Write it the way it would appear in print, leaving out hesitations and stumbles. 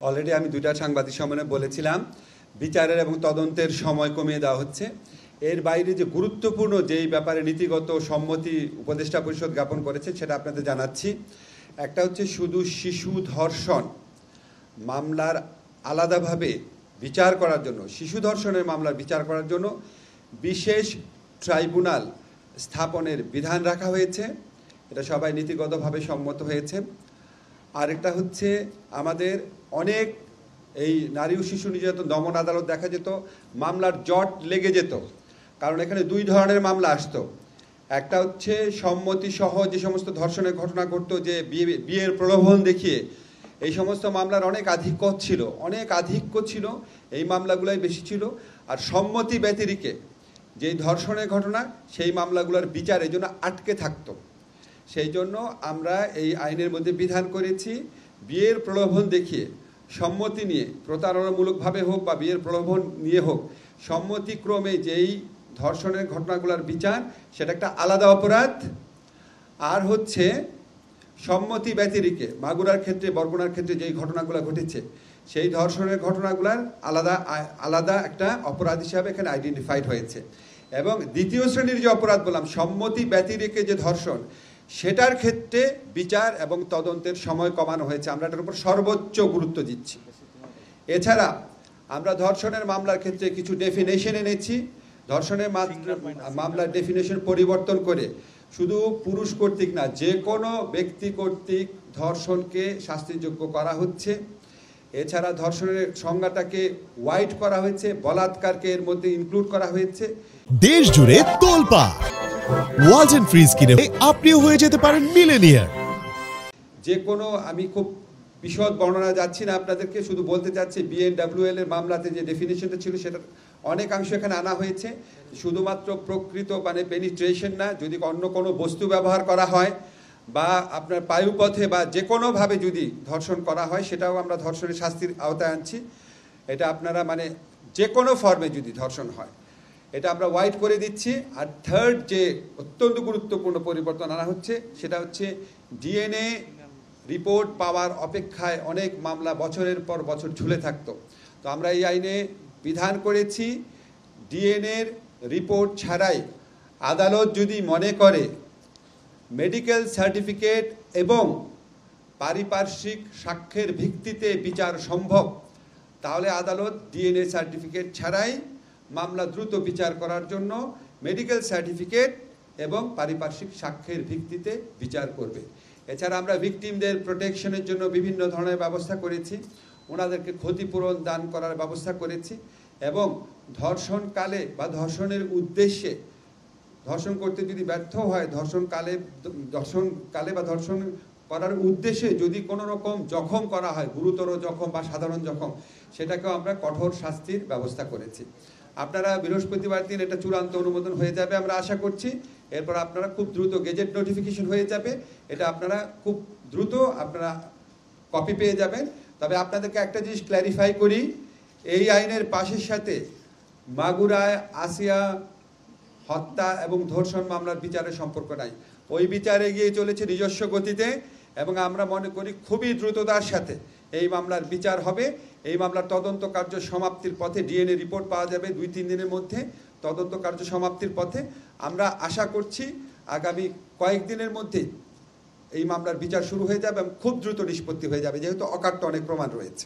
Already আমি দুইটা সাংবাদিক সম্মেলনে বলেছিলাম বিচারের এবং তদন্তের সময় কমিয়ে দেওয়া হচ্ছে। এর বাইরে যে গুরুত্বপূর্ণ যেই ব্যাপারে নীতিগত সম্মতি উপদেষ্টা পরিষদ জ্ঞাপন করেছে সেটা আপনাদের জানাচ্ছি। একটা হচ্ছে শুধু শিশু ধর্ষণ মামলার আলাদাভাবে বিচার করার জন্য, শিশু ধর্ষণের মামলার বিচার করার জন্য বিশেষ ট্রাইব্যুনাল স্থাপনের বিধান রাখা হয়েছে। এটা সবাই নীতিগতভাবে সম্মত হয়েছে। আরেকটা হচ্ছে আমাদের অনেক এই নারী ও শিশু নির্যাতন দমন আদালত দেখা যেত মামলার জট লেগে যেত, কারণ এখানে দুই ধরনের মামলা আসতো। একটা হচ্ছে সম্মতি সহ যে সমস্ত ধর্ষণের ঘটনা ঘটতো, যে বিয়ের প্রলোভন দেখিয়ে, এই সমস্ত মামলার অনেক আধিক্য ছিল, এই মামলাগুলাই বেশি ছিল। আর সম্মতি ব্যতিরেকে যেই ধর্ষণের ঘটনা, সেই মামলাগুলোর বিচার এই জন্য আটকে থাকতো। সেই জন্য আমরা এই আইনের মধ্যে বিধান করেছি, বিয়ের প্রলোভন দেখিয়ে সম্মতি নিয়ে, প্রতারণামূলকভাবে হোক বা বিয়ের প্রলোভন নিয়ে হোক, সম্মতিক্রমে যেই ধর্ষণের ঘটনাগুলোর বিচার, সেটা একটা আলাদা অপরাধ। আর হচ্ছে সম্মতি ব্যতিরেকে মাগুরার ক্ষেত্রে, বরগুনার ক্ষেত্রে যেই ঘটনাগুলো ঘটেছে, সেই ধর্ষণের ঘটনাগুলোর আলাদা একটা অপরাধ হিসাবে এখানে আইডেন্টিফাইড হয়েছে। এবং দ্বিতীয় শ্রেণীর যে অপরাধ বললাম, সম্মতি ব্যতিরেকে যে ধর্ষণ, সেটার ক্ষেত্রে বিচার এবং তদন্তের সময় কমানো হয়েছে। আমরা এটার উপর সর্বোচ্চ গুরুত্ব দিচ্ছি। এছাড়া আমরা ধর্ষণের মামলার ক্ষেত্রে কিছু ডেফিনেশন এনেছি। ধর্ষণের মামলার ডেফিনেশন পরিবর্তন করে শুধু পুরুষ কর্তৃক না, যে কোনো ব্যক্তি কর্তৃক ধর্ষণকে শাস্তিযোগ্য করা হচ্ছে। এছাড়া ধর্ষণের সংজ্ঞাটাকে ওয়াইড করা হয়েছে, বলাৎকারকে এর মধ্যে ইনক্লুড করা হয়েছে। দেশ জুড়ে তোলপাড় ওয়ালটন ফ্রিজ কিনে আপনিও হয়ে যেতে পারেন মিলেনিয়ার। যে কোনো, আমি খুব বিশদ বর্ণনা যাচ্ছি না আপনাদেরকে, শুধু বলতে চাচ্ছি বিএনডব্লিউএল এর মামলাতে যে ডেফিনেশনটা ছিল সেটার অনেকাংশ এখানে আনা হয়েছে। শুধুমাত্র প্রকৃত মানে পেনিট্রেশন না, যদি অন্য কোনো বস্তু ব্যবহার করা হয় বা আপনার পায়ুপথে বা যে কোনোভাবে যদি ধর্ষণ করা হয়, সেটাও আমরা ধর্ষণের শাস্তির আওতায় আনছি। এটা আপনারা মানে যে কোনো ফর্মে যদি ধর্ষণ হয়, এটা আমরা ওয়াইড করে দিচ্ছি। আর থার্ড যে অত্যন্ত গুরুত্বপূর্ণ পরিবর্তন আনা হচ্ছে, সেটা হচ্ছে ডিএনএ রিপোর্ট পাওয়ার অপেক্ষায় অনেক মামলা বছরের পর বছর ঝুলে থাকতো। তো আমরা এই আইনে বিধান করেছি, ডিএনএর রিপোর্ট ছাড়াই আদালত যদি মনে করে মেডিকেল সার্টিফিকেট এবং পারিপার্শ্বিক সাক্ষ্যের ভিত্তিতে বিচার সম্ভব, তাহলে আদালত ডিএনএ সার্টিফিকেট ছাড়াই মামলা দ্রুত বিচার করার জন্য মেডিকেল সার্টিফিকেট এবং পারিপার্শ্বিক সাক্ষ্যের ভিত্তিতে বিচার করবে। এছাড়া আমরা ভিকটিমদের প্রোটেকশনের জন্য বিভিন্ন ধরনের ব্যবস্থা করেছি, ওনাদেরকে ক্ষতিপূরণ দান করার ব্যবস্থা করেছি। এবং ধর্ষণকালে বা ধর্ষণের উদ্দেশ্যে, ধর্ষণ করতে যদি ব্যর্থ হয়, ধর্ষণকালে বা ধর্ষণ করার উদ্দেশ্যে যদি কোনো রকম জখম করা হয়, গুরুতর জখম বা সাধারণ জখম, সেটাকেও আমরা কঠোর শাস্তির ব্যবস্থা করেছি। আপনারা বৃহস্পতিবার দিন এটা চূড়ান্ত অনুমোদন হয়ে যাবে আমরা আশা করছি। এরপর আপনারা খুব দ্রুত গেজেট নোটিফিকেশন হয়ে যাবে, এটা আপনারা খুব দ্রুত আপনারা কপি পেয়ে যাবেন। তবে আপনাদেরকে একটা জিনিস ক্ল্যারিফাই করি, এই আইনের পাশের সাথে মাগুরায় আসিয়া হত্যা এবং ধর্ষণ মামলার বিচারের সম্পর্ক নাই। ওই বিচার এগিয়ে চলেছে নিজস্ব গতিতে এবং আমরা মনে করি খুবই দ্রুততার সাথে এই মামলার বিচার হবে। এই মামলার তদন্ত কার্য সমাপ্তির পথে, ডিএনএ রিপোর্ট পাওয়া যাবে 2-3 দিনের মধ্যে, তদন্ত কার্য সমাপ্তির পথে। আমরা আশা করছি আগামী কয়েকদিনের মধ্যে এই মামলার বিচার শুরু হয়ে যাবে এবং খুব দ্রুত নিষ্পত্তি হয়ে যাবে, যেহেতু অকাট্য অনেক প্রমাণ রয়েছে।